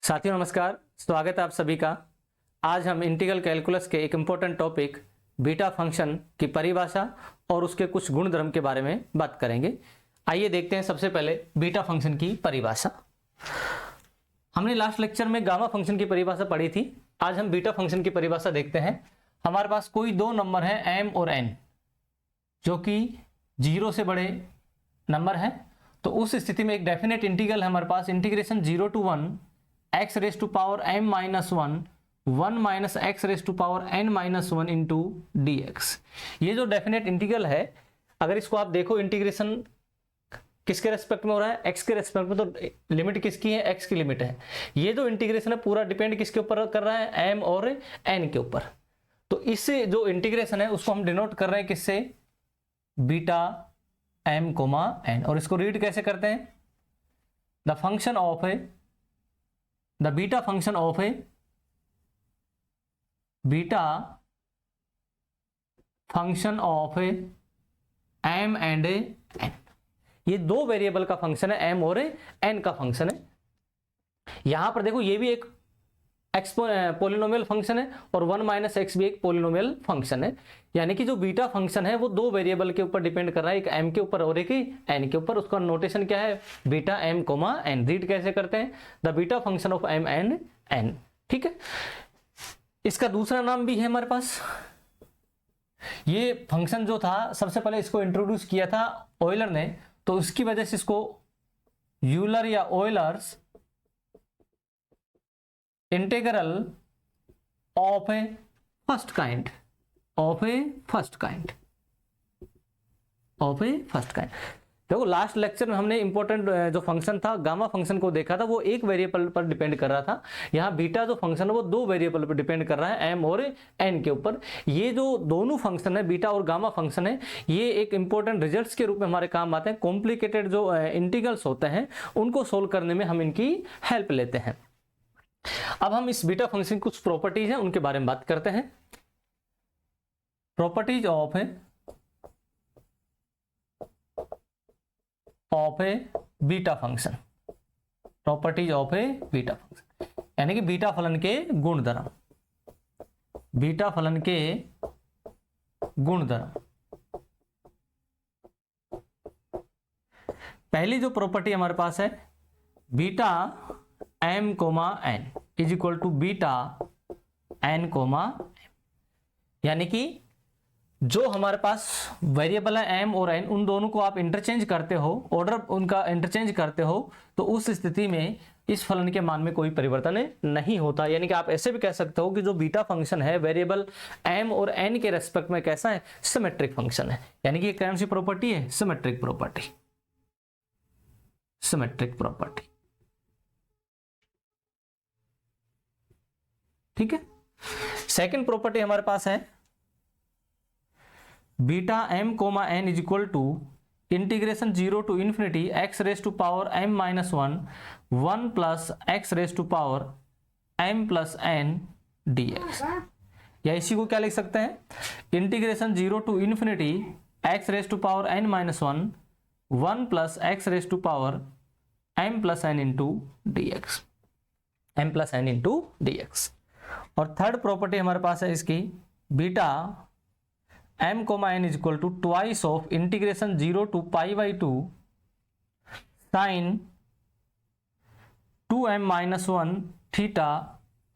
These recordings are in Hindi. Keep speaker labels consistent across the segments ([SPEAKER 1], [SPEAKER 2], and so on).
[SPEAKER 1] साथियों नमस्कार, स्वागत है आप सभी का। आज हम इंटीग्रल कैलकुलस के एक इम्पोर्टेंट टॉपिक बीटा फंक्शन की परिभाषा और उसके कुछ गुणधर्म के बारे में बात करेंगे। आइए देखते हैं सबसे पहले बीटा फंक्शन की परिभाषा। हमने लास्ट लेक्चर में गामा फंक्शन की परिभाषा पढ़ी थी। आज हम बीटा फंक्शन की परिभाषा देखते हैं। हमारे पास कोई दो नंबर है m और n जो कि 0 से बड़े नंबर है, तो उस स्थिति में एक डेफिनेट इंटीग्रल है हमारे पास, integration 0 to 1 x raise to power m minus 1 minus x raise to power n minus 1 into d x. ये जो डेफिनेट इंटीग्रल है, अगर इसको आप देखो इंटीग्रेशन किसके रेस्पेक्ट में हो रहा है, x के रेस्पेक्ट में, तो लिमिट किसकी है, x की लिमिट है। ये जो इंटीग्रेशन है पूरा डिपेंड किसके ऊपर कर रहा है, m और n के ऊपर। तो इससे जो इंटीग्रेशन है उसको हम डिनोट कर रहे हैं किससे, बीटा m कोमा n। और इसको रीड कैसे करते हैं, the function of A the beta function of a beta function of a m and a n। ये दो वेरिएबल का फंक्शन है, m और n का फंक्शन है। यहां पर देखो ये भी एक पोलिनोमियल फंक्शन है और 1 माइनस एक्स भी एक पोलिनोमियल फंक्शन है। यानी कि जो बीटा फंक्शन है वो दो वेरिएबल के ऊपर डिपेंड कर रहा है, एक m के ऊपर और एक n के ऊपर। उसका नोटेशन क्या है, beta m comma n। Read कैसे करते हैं, the beta function of m and n। ठीक है, इसका दूसरा नाम भी है हमारे पास। ये फंक्शन जो था सबसे पहले इसको इंट्रोड्यूस किया था ऑयलर ने, तो उसकी वजह से इसको यूलर या Euler's integral of a first kind देखो लास्ट लेक्चर में हमने इंपॉर्टेंट जो फंक्शन था गामा फंक्शन को देखा था, वो एक वेरिएबल पर डिपेंड कर रहा था। यहाँ बीटा जो फंक्शन है वो दो वेरिएबल पर डिपेंड कर रहा है, m और n के ऊपर। ये जो दोनों फंक्शन है, बीटा और गामा फंक्शन है, ये एक इंपॉर्टेंट रिजल्ट्स के रूप में हमारे काम आते हैं। कॉम्प्लिकेटेड जो इंटीग्रल्स होते हैं उनको सोल्व करने में हम इनकी हेल्प लेते हैं। अब हम इस बीटा फंक्शन की कुछ प्रॉपर्टीज हैं उनके बारे में बात करते हैं। Properties of A beta function, properties of A beta function यानी कि बीटा फलन के गुणधर्म, बीटा फलन के गुणधर्म। पहली जो प्रॉपर्टी हमारे पास है, beta m comma n is equal to beta n comma m। यानी कि जो हमारे पास वेरिएबल है m और n, उन दोनों को आप इंटरचेंज करते हो, ऑर्डर उनका इंटरचेंज करते हो, तो उस स्थिति में इस फलन के मान में कोई परिवर्तन नहीं होता। यानी कि आप ऐसे भी कह सकते हो कि जो बीटा फंक्शन है वेरिएबल m और n के रेस्पेक्ट में कैसा है, सिमेट्रिक फंक्शन है। यानी कि कौन सी प्रॉपर्टी है, सिमेट्रिक प्रॉपर्टी, सिमेट्रिक प्रॉपर्टी। ठीक है, सेकेंड प्रॉपर्टी हमारे पास है beta m comma n is equal to integration 0 to infinity x raise to power m minus 1 plus x raise to power m plus n dx। या इसी को क्या लिख सकते हैं, integration 0 to infinity x raise to power n minus 1 plus x raise to power m plus n into dx, m plus n into dx। और थर्ड प्रॉपर्टी हमारे पास है इसकी, beta m comma n is equal to twice of integration 0 to pi by 2 sine 2m minus 1 theta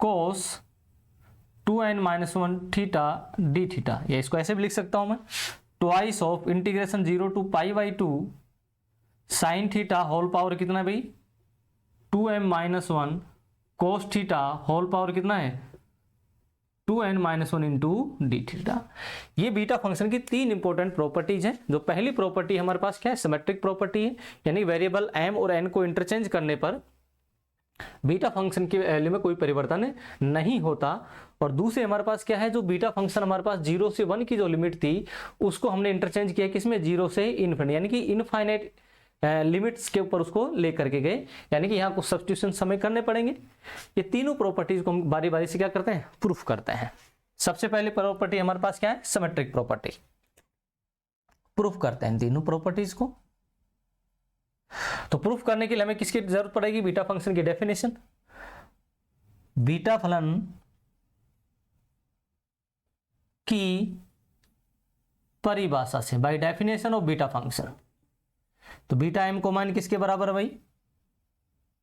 [SPEAKER 1] cos 2n minus 1 theta d theta. या इसको ऐसे भी लिख सकता हूं मैं, twice of integration 0 to pi by 2 sine theta whole power कितना है भाई, 2m minus 1 cos theta whole power कितना है, 2n minus 1 into d theta. ये बीटा फंक्शन की तीन इंपॉर्टेंट प्रॉपर्टीज हैं। जो पहली प्रॉपर्टी हमारे पास क्या है, सिमेट्रिक प्रॉपर्टी है, यानी वेरिएबल m और n को इंटरचेंज करने पर बीटा फंक्शन की वैल्यू में कोई परिवर्तन नहीं होता। और दूसरे हमारे पास क्या है, जो बीटा फंक्शन हमारे पास 0 से 1 की जो लिमिट थी उसको हमने इंटरचेंज किया किसमें, 0 से इनफिनिटी, यानी कि इनफाइनाइट लिमिट्स के ऊपर उसको लेकर के गए। यानी कि यहाँ कुछ सब्स्टिट्यूशन समय करने पड़ेंगे। ये तीनों प्रॉपर्टीज को हम बारी बारी से क्या करते हैं, प्रूफ करते हैं। सबसे पहले प्रॉपर्टी हमारे पास क्या है, सिमेट्रिक प्रॉपर्टी। प्रूफ करते हैं तीनों प्रॉपर्टीज को। तो प्रूफ करने के लिए हमें किसकी जरूरत पड़ेगी, बीटा फंक्शन की डेफिनेशन। बीटा फलन की परिभाषा से, by definition of beta function. तो बीटा एम को मान किसके बराबर है भाई,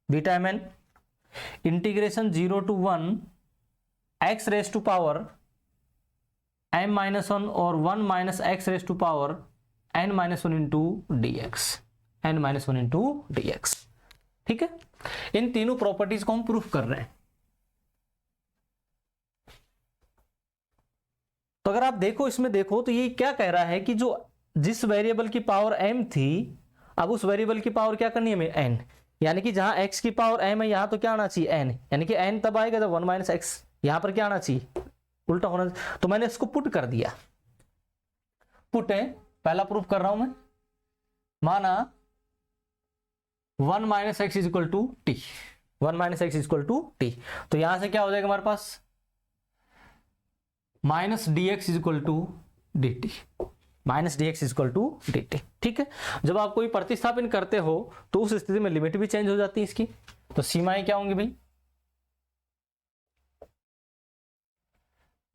[SPEAKER 1] beta M N integration 0 to 1 x raise to power m-1 और 1 minus x raise to power n-1 into dx, n-1 into dx। ठीक है, इन तीनों प्रॉपर्टीज को हम प्रूफ कर रहे हैं। तो अगर आप देखो इसमें देखो तो ये क्या कह रहा है कि जो जिस वेरिएबल की पावर m थी, अब उस वेरिएबल की पावर क्या करनी है हमें, n, यानी कि जहां x की पावर m है यहां तो क्या आना चाहिए n, यानी कि n तब आएगा जब 1 माइनस एक्स, यहां पर क्या आना चाहिए, उल्टा होना चाहिए। तो मैंने इसको पुट कर दिया, पुट है, पहला प्रूफ कर रहा हूं मैं, माना 1 minus x is equal to T, 1 minus x is equal to T. तो यहां से क्या हो जाएगा हमारे पास, minus d x is equal to d T, minus d x is equal to d T. ठीक है, जब आप कोई प्रतिस्थापन करते हो तो उस स्थिति में लिमिट भी चेंज हो जाती है इसकी। तो सीमाएं क्या होंगी भाई,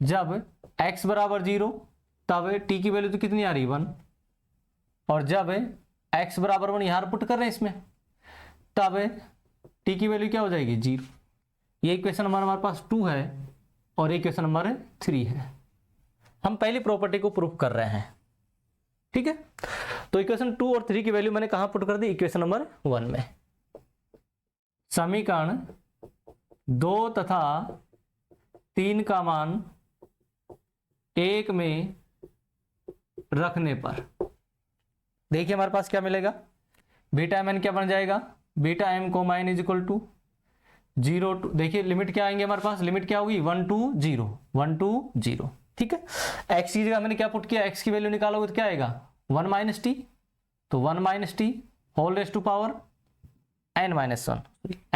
[SPEAKER 1] जब x बराबर 0 तब t की वैल्यू तो कितनी आ रही है 1, और जब x बराबर 1 यहां पुट कर रहे हैं इसमें, तब t की वैल्यू क्या हो जाएगी 0। ये इक्वेशन नंबर हमारे पास 2 है और इक्वेशन नंबर 3 है। हम पहली प्रॉपर्टी को प्रूफ कर रहे हैं। ठीक है, तो इक्वेशन 2 और 3 की वैल्यू मैंने कहां पुट कर दी, इक्वेशन नंबर 1 में। समीकरण 2 तथा 3 का मान 1 में रखने पर देखिए हमारे पास क्या मिलेगा, बीटा एम एन क्या बन जाएगा, बीटा एम को माइन इज इक्वल टू 0 टू, देखिए लिमिट क्या आएंगे हमारे पास, लिमिट क्या होगी 1 to 0, 1 to 0। ठीक है, x की जगह मैंने क्या पुट किया, x की वैल्यू निकालोगे तो क्या आएगा 1 माइनस टी, तो 1 minus T whole raise to power n-1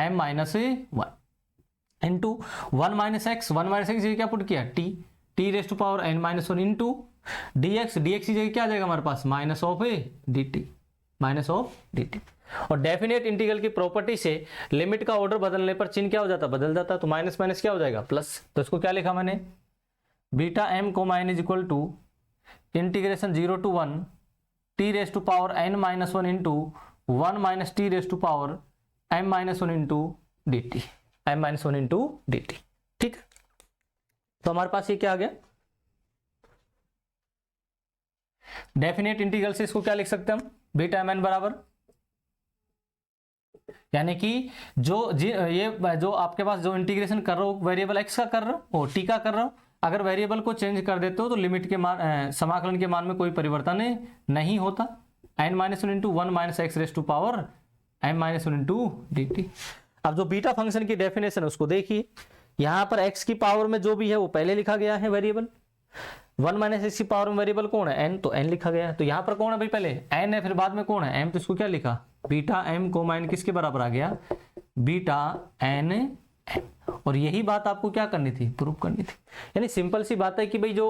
[SPEAKER 1] m-1 into 1 minus x, 1 minus x क्या पुट किया t raise to power n-1 into dx, dx की जगह क्या आ जाएगा हमारे पास minus of a dt, minus of dt। और डेफिनेट इंटीग्रल की प्रॉपर्टी से लिमिट का ऑर्डर बदलने पर चिन्ह क्या हो जाता, बदल जाता, तो माइनस माइनस क्या हो जाएगा प्लस। तो इसको क्या लिखा मैंने, बीटा एम को माइन is equal to integration 0 to 1 t raise to power n-1 into 1 minus t raise to power m-1 into d t, m-1 into d T. ठीक है, तो हमारे पास ये क्या आ गया, डेफिनेट इंटीग्रल से इसको क्या लिख सकते हैं हम, बीटा एम एन बराबर, यानी कि ये जो आपके पास जो इंटीग्रेशन कर रहे हो वेरिएबल एक्स का कर रहे हो और टी का कर रहे हो, अगर वेरिएबल को चेंज कर देते हो तो लिमिट के मान समाकलन के मान में कोई परिवर्तन नहीं होता, n-1 into 1 minus x raise to power m-1 into d t. अब जो बीटा फंक्शन की डेफिनेशन है उसको देखिए, यहां पर x की पावर में जो भी है वो पहले लिखा गया है वेरिएबल, 1 माइनस एक्स की पावर में वेरिएबल कौन है n, तो n लिखा गया है। तो यहाँ पर कौन है भाई, पहले n है फिर बाद में कौन है m, तो इसको क्या लिखा, बीटा m को माइन किसके बराबर आ गया, बीटा n m। और यही बात आपको क्या करनी थी, प्रूफ करनी थी। यानी सिंपल सी बात है कि भाई जो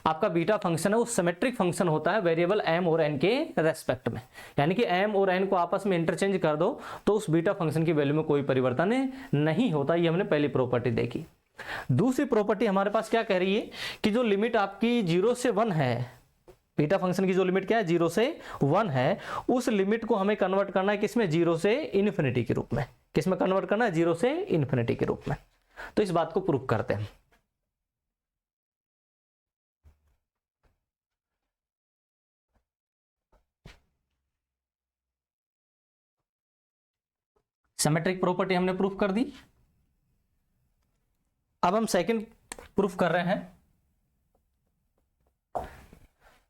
[SPEAKER 1] आपका बीटा फंक्शन है वो सिमेट्रिक फंक्शन होता है वेरिएबल m और n के रेस्पेक्ट में, यानी कि m और n को आपस में इंटरचेंज कर दो तो उस बीटा फंक्शन की वैल्यू में कोई परिवर्तन नहीं होता। ये हमने पहली प्रॉपर्टी देखी। दूसरी प्रॉपर्टी हमारे पास क्या कह रही है कि जो लिमिट आपकी 0 से 1 है, बीटा फंक्शन की जो लिमिट क्या है 0 से 1 है, उस लिमिट को हमें कन्वर्ट करना है किसमें, 0 से इन्फिनिटी के रूप में। किसमें कन्वर्ट करना है, 0 से इन्फिनिटी के रूप में। तो इस बात को प्रूफ करते हैं। सिमेट्रिक प्रॉपर्टी हमने प्रूफ कर दी। अब हम सेकंड प्रूफ कर रहे हैं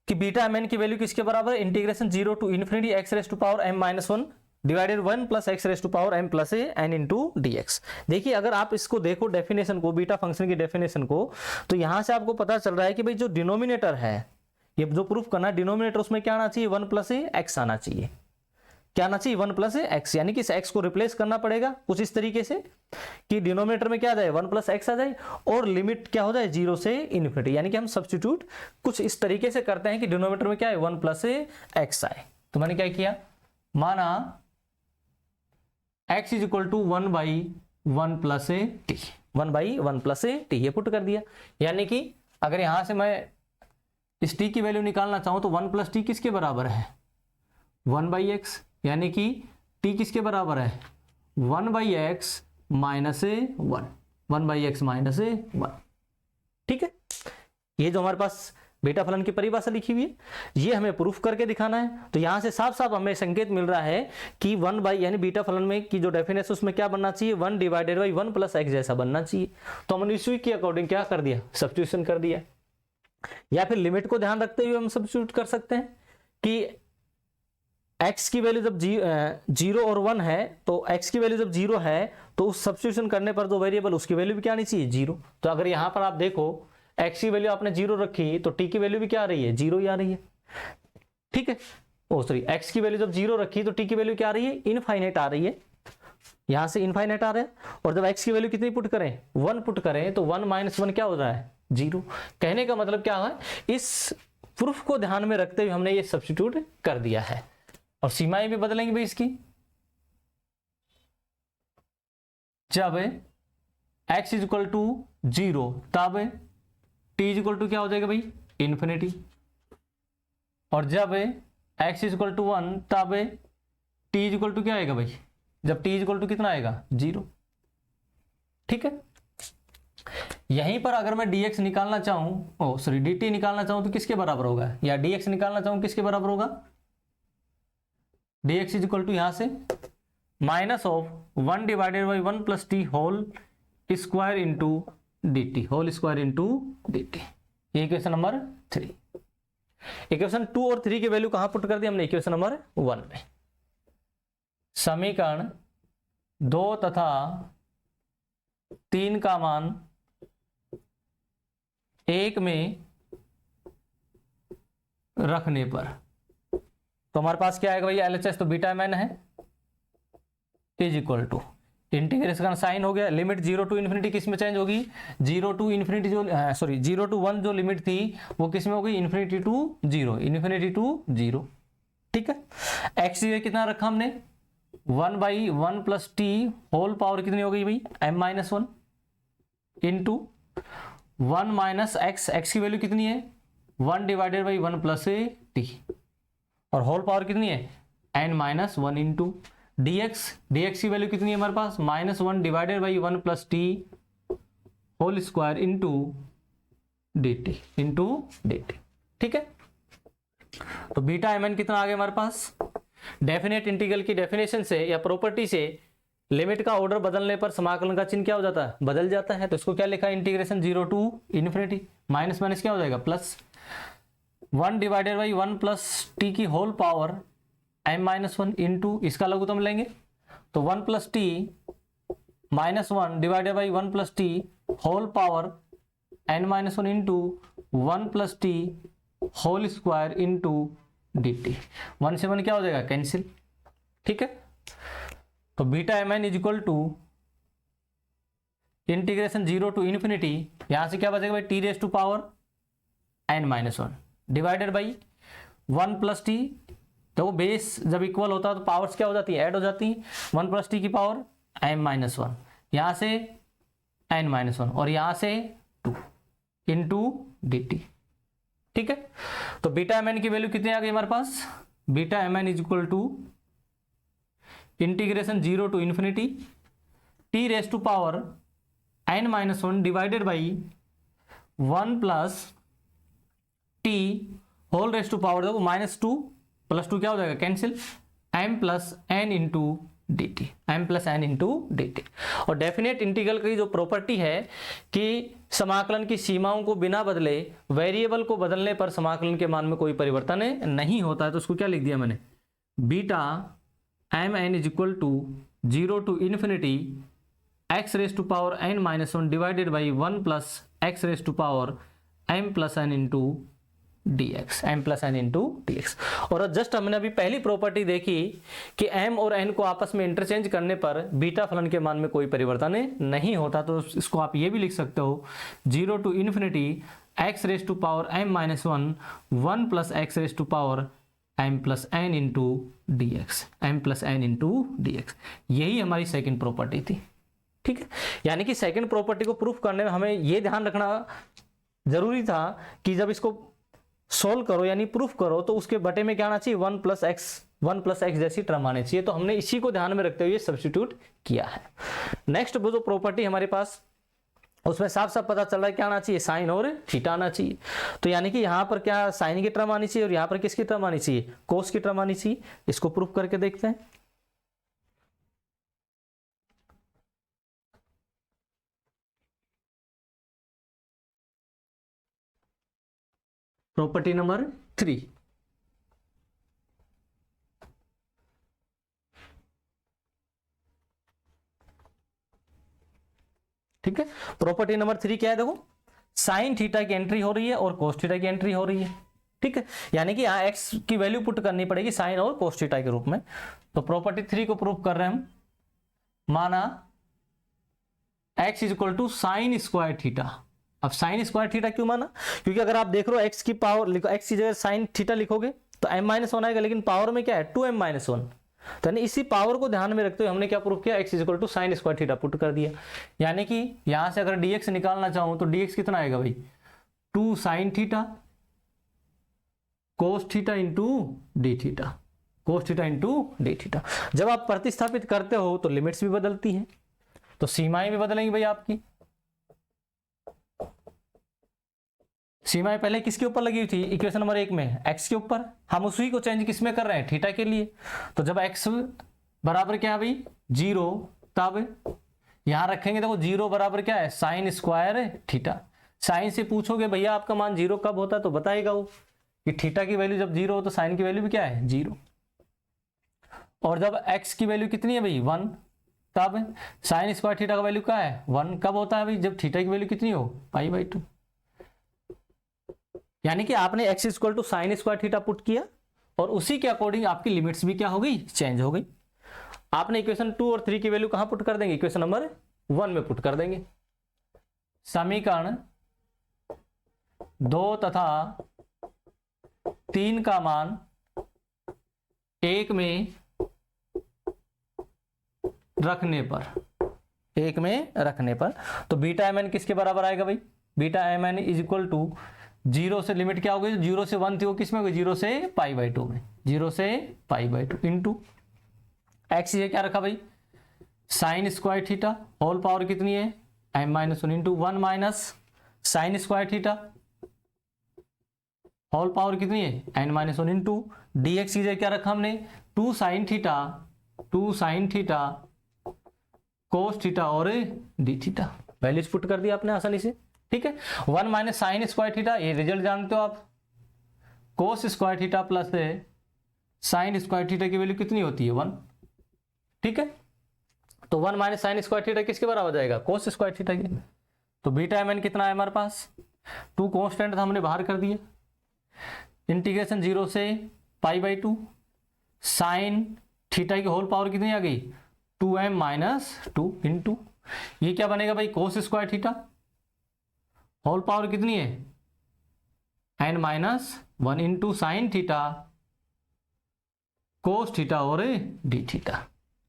[SPEAKER 1] कि बीटा एम एन की वैल्यू किसके बराबर, integration 0 to infinity x raise to power m-1 divided 1 plus x raise to power m plus n into dx। देखिए अगर आप इसको देखो डेफिनेशन को, बीटा फंक्शन की डेफिनेशन को, तो यहां से आपको पता चल रहा है कि भाई जो डिनोमिनेटर है, ये जो प्रूफ करना है, डिनोमिनेटर उसमें क्या आना चाहिए, 1 प्लस एक्स आना चाहिए। क्या आना चाहिए, 1 प्लस एक्स, यानी कि इस एक्स को रिप्लेस करना पड़ेगा कुछ इस तरीके से कि डिनोमिनेटर में क्या आ जाए, 1 प्लस एक्स आ जाए और लिमिट क्या हो जाए 0 से इन्फिनिटी। यानी कि हम सब्स्टिट्यूट कुछ इस तरीके से करते हैं कि डिनोमिनेटर में क्या है 1 प्लस एक्स आए। तो मैंने क्या किया, माना x is equal to 1/1 plus t, 1/1 + ये पुट कर दिया। यानी कि अगर यहां से मैं इस t की वैल्यू निकालना चाहूं तो 1 + t किसके बराबर है 1/x, यानी कि t किसके बराबर है 1/x - 1, 1/x - 1। ठीक है, ये जो हमारे पास बीटा फलन की परिभाषा लिखी हुई है ये हमें प्रूफ करके दिखाना है। तो यहां से साफ साफ हमें संकेत मिल रहा है कि 1 यानी बीटा फलन में की जो डेफिनेशन उसमें क्या बनना चाहिए 1/1 + x जैसा बनना चाहिए। तो हमने इसी के अकॉर्डिंग क्या कर दिया सब्स्टिट्यूशन कर दिया, या फिर लिमिट को ध्यान रखते हुए हम सब्स्टिट्यूट कर सकते हैं कि x की वैल्यू जब 0 और 1 है तो x की वैल्यू जब 0 है तो उस सब्स्टिट्यूशन करने पर जो वेरिएबल उसकी वैल्यू भी क्या आनी चाहिए 0। तो अगर यहां पर आप देखो x की वैल्यू आपने 0 रखी तो t की वैल्यू भी क्या आ रही है 0 ही आ रही है। ठीक है, x की वैल्यू जब 0 रखी तो t की वैल्यू क्या आ रही है इनफाइनाइट आ रही है, यहां से इनफाइनाइट आ रहा है। और जब x की वैल्यू कितनी पुट करें 1 पुट करें तो 1 - 1 क्या हो रहा है 0। कहने का मतलब क्या है इस प्रूफ को ध्यान में रखते हुए हमने ये सब्स्टिट्यूट कर दिया है। और सीमाएं भी बदलेंगे भाई इसकी, जब x = 0 तब t = क्या हो जाएगा भाई इन्फिनिटी, और जब x = 1 तब t = क्या आएगा भाई जब t = कितना आएगा 0। ठीक है, यहीं पर अगर मैं dx निकालना चाहूं dt निकालना चाहूं तो किसके बराबर होगा, या dx निकालना चाहूं किसके बराबर होगा dx = यहां से -1/1 + t whole square into dt whole square into dt। ये इक्वेशन नंबर 3। इक्वेशन 2 और 3 की वैल्यू कहां पुट कर दी हमने इक्वेशन नंबर 1 में। समीकरण 2 तथा 3 का मान 1 में रखने पर तो हमारे पास क्या आएगा भाई LHS तो बीटा mn है इज इंटीग्रेशन का साइन हो गया, लिमिट 0 to ∞ किस में चेंज होगी 0 to ∞ जो 0 to 1 जो लिमिट थी वो किस में होगी ∞ to 0। ठीक है, x कितना रखा हमने 1/1 + t होल पावर कितनी हो गई भाई m-1 इंटू 1 - x की वैल्यू कितनी है 1/1 + t और होल पावर कितनी है n-1 इंटू dx की वैल्यू कितनी है हमारे पास -1/1 + t whole square into dt। ठीक है, तो बीटा mn कितना आ गया हमारे पास डेफिनेट इंटीग्रल की डेफिनेशन से या प्रॉपर्टी से लिमिट का ऑर्डर बदलने पर समाकलन का चिन्ह क्या हो जाता है बदल जाता है। तो इसको क्या लिखा है इंटीग्रेशन 0 to ∞ माइनस माइनस क्या हो जाएगा प्लस 1/1 + t की होल पावर m-1 इंटू इसका लघुत्तम लेंगे तो 1 + t -1/1 + t whole power n-1 into 1 + t whole square into dt। 1 से 1 क्या हो जाएगा कैंसिल। ठीक है, तो बीटा mn = इंटीग्रेशन 0 to ∞, यहां से क्या बचेगा भाई t⁻n - 1 डिवाइडेड बाई 1 + t। तो बेस जब इक्वल होता है तो पावर्स क्या हो जाती है ऐड हो जाती है 1 + t की पावर m-1 यहां से n-1 और यहां से 2 इंटू dt। ठीक है, तो बीटा mn की वैल्यू कितनी आ गई हमारे पास beta mn = integration 0 to ∞ t⁻n-1 divided by 1 + t whole raise to power देखो -2 + 2 क्या हो जाएगा cancel m+n into dt m+n into dt। और डेफिनेट इंटीग्रल की जो प्रॉपर्टी है कि समाकलन की सीमाओं को बिना बदले वेरिएबल को बदलने पर समाकलन के मान में कोई परिवर्तन नहीं होता है। तो उसको क्या लिख दिया मैंने beta mn = 0 to ∞ x⁻n-1 divided by 1 + x⁻m + n into dx m+n into dx। और जस्ट हमने अभी पहली प्रॉपर्टी देखी कि m और n को आपस में इंटरचेंज करने पर बीटा फलन के मान में कोई परिवर्तन नहीं होता। तो इसको आप ये भी लिख सकते हो 0 to ∞ x⁻m-1 1 + x⁻m+n into dx m+n into dx। यही हमारी सेकेंड प्रॉपर्टी थी। ठीक है, यानी कि सेकंड प्रॉपर्टी को प्रूफ करने में हमें ये ध्यान रखना जरूरी था कि जब इसको सोल्व करो यानी प्रूफ करो तो उसके बटे में क्या आना चाहिए, 1 + x जैसी टर्म आनी चाहिए। तो हमने इसी को ध्यान में रखते हुए सब्स्टिट्यूट किया है। नेक्स्ट वो जो प्रॉपर्टी हमारे पास, उसमें साफ साफ पता चल रहा है क्या आना चाहिए, साइन और थीटा आना चाहिए। तो यानी कि यहाँ पर क्या साइन की टर्म आनी चाहिए और यहाँ पर किसकी टर्म आनी चाहिए, कोस की टर्म आनी चाहिए। इसको प्रूफ करके देखते हैं। प्रॉपर्टी नंबर 3, ठीक है। प्रॉपर्टी नंबर 3 क्या है, देखो साइन थीटा की एंट्री हो रही है और कोस थीटा की एंट्री हो रही है, ठीक है। यानी कि यहाँ एक्स की वैल्यू पुट करनी पड़ेगी साइन और कोस थीटा के रूप में। तो प्रॉपर्टी 3 को प्रूव कर रहे हैं हम। माना x = साइन स्क्वायर थीटा। अब साइन स्क्वायर थीटा क्यों माना, क्योंकि अगर आप देख रहे हो x की पावर, x की जगह साइन थीटा लिखोगे तो m-1 आएगा, लेकिन पावर में क्या है 2m-1। तो यानी इसी पावर को ध्यान में रखते हुए हमने क्या प्रूव किया, x = sign square theta put कर दिया। यानी कि यहां से अगर dx निकालना चाहूं तो dx कितना आएगा भाई, 2 sine theta cos theta into d theta, cos theta into d theta. जब आप प्रतिस्थापित करते हो तो लिमिट्स भी बदलती हैं, तो सीमाएं भी बदलेंगी भाई आपकी। सीमाएं पहले किसके ऊपर लगी हुई थी, इक्वेशन नंबर 1 में x के ऊपर। हम उसी को चेंज किसमें कर रहे हैं, थीटा के लिए। तो जब x बराबर क्या है भाई 0, तब यहां रखेंगे, देखो 0 बराबर क्या है साइन स्क्वायर थीटा। साइन से पूछोगे भैया आपका मान 0 कब होता है, तो बताएगा वो कि थीटा की वैल्यू जब 0 हो तो साइन की वैल्यू भी क्या है 0। और जब x की वैल्यू कितनी है भाई 1, तब साइन स्क्वायर थीटा का वैल्यू क्या है 1 कब होता है भाई, जब थीटा की वैल्यू कितनी हो π/2। यानी कि आपने x = sign square theta put किया और उसी के अकॉर्डिंग आपकी लिमिट्स भी क्या हो गई, चेंज हो गई। आपने इक्वेशन 2 और 3 की वैल्यू कहां पुट कर देंगे, इक्वेशन नंबर 1 में पुट कर देंगे। समीकरण 2 तथा 3 का मान 1 में रखने पर, तो β-mn किसके बराबर आएगा भाई, β-mn = 0 से लिमिट क्या हो गई, 0 से 1 थी वो किस में हो गई, 0 से π/2 में, 0 से π/2 इंटू x ये क्या रखा भाई sine square theta whole power कितनी है m-1 into 1 minus sine square theta whole power कितनी है n-1 इंटू dx की जगह क्या रखा हमने 2 साइन थीटा कोस थीटा और डी थीटा। वैल्यूज पुट कर दिया आपने आसानी से, ठीक है। 1 माइनस साइन स्क्वायर थीटा, ये रिजल्ट जानते हो आप, कोस square theta plus sign square theta की वैल्यू कितनी होती है 1, ठीक है। तो 1 माइनस साइन स्क्वायर थीटा किसके बराबर हो जाएगा, कोस स्क्वायर थीटा के। तो β-mn कितना है हमारे पास, 2 कॉन्स्टेंट हमने बाहर कर दिया, इंटीग्रेशन 0 से π/2 साइन थीटा की होल पावर कितनी आ गई 2m-2 इंटू ये क्या बनेगा भाई cos square theta whole power कितनी है n-1 into sine theta cos theta और डी थीटा,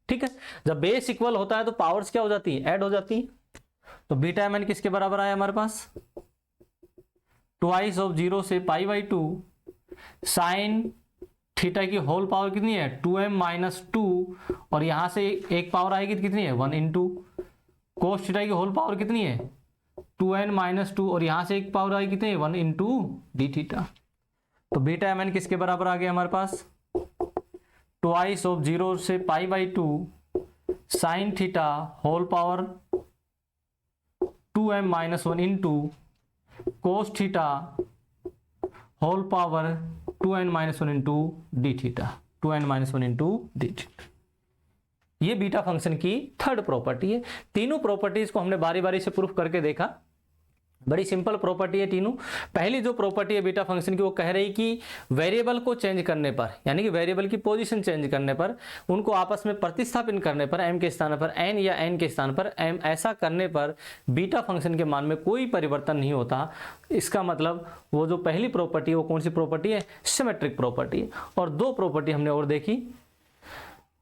[SPEAKER 1] ठीक है। जब बेस इक्वल होता है तो पावर्स क्या हो जाती है, ऐड हो जाती है। तो β-mn किसके बराबर आया हमारे पास, 2 0 से π/2 साइन थीटा की होल पावर कितनी है 2m-2 और यहां से एक पावर आएगी कितनी है 1 इंटू कोस थीटा की होल पावर कितनी है 2n-2 और यहां से एक पावर आएगी कितनी है 1 इंटू डी थीटा। तो β-mn किसके बराबर आ गया हमारे पास 2 0 से π/2 sine theta whole power 2m-1 into cos theta whole power 2n-1 into d theta, 2n-1 into d theta. ये बीटा फंक्शन की थर्ड प्रॉपर्टी है। तीनों प्रॉपर्टीज को हमने बारी बारी से प्रूफ करके देखा, बड़ी सिंपल प्रॉपर्टी है तीनों। पहली जो प्रॉपर्टी है बीटा फंक्शन की वो कह रही कि वेरिएबल को चेंज करने पर, यानी कि वेरिएबल की पोजीशन चेंज करने पर, उनको आपस में प्रतिस्थापित करने पर m के स्थान पर n या n के स्थान पर m, ऐसा करने पर बीटा फंक्शन के मान में कोई परिवर्तन नहीं होता। इसका मतलब वो जो पहली प्रॉपर्टी है वो कौन सी प्रॉपर्टी है, सिमेट्रिक प्रॉपर्टी है। और दो प्रॉपर्टी हमने और देखी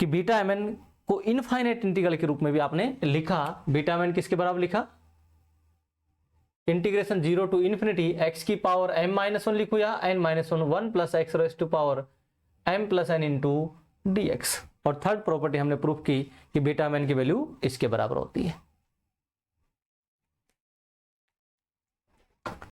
[SPEAKER 1] कि β-mn को इनफाइनाइट इंटीग्रल के रूप में भी आपने लिखा। बीटा में किसके बराबर लिखा, इंटीग्रेशन 0 टू इन्फिनिटी x की पावर m-1 लिखूँ या n-1 plus x raise to power m plus n into dx। और थर्ड प्रॉपर्टी हमने प्रूफ की कि बीटा में की वैल्यू इसके बराबर होती है।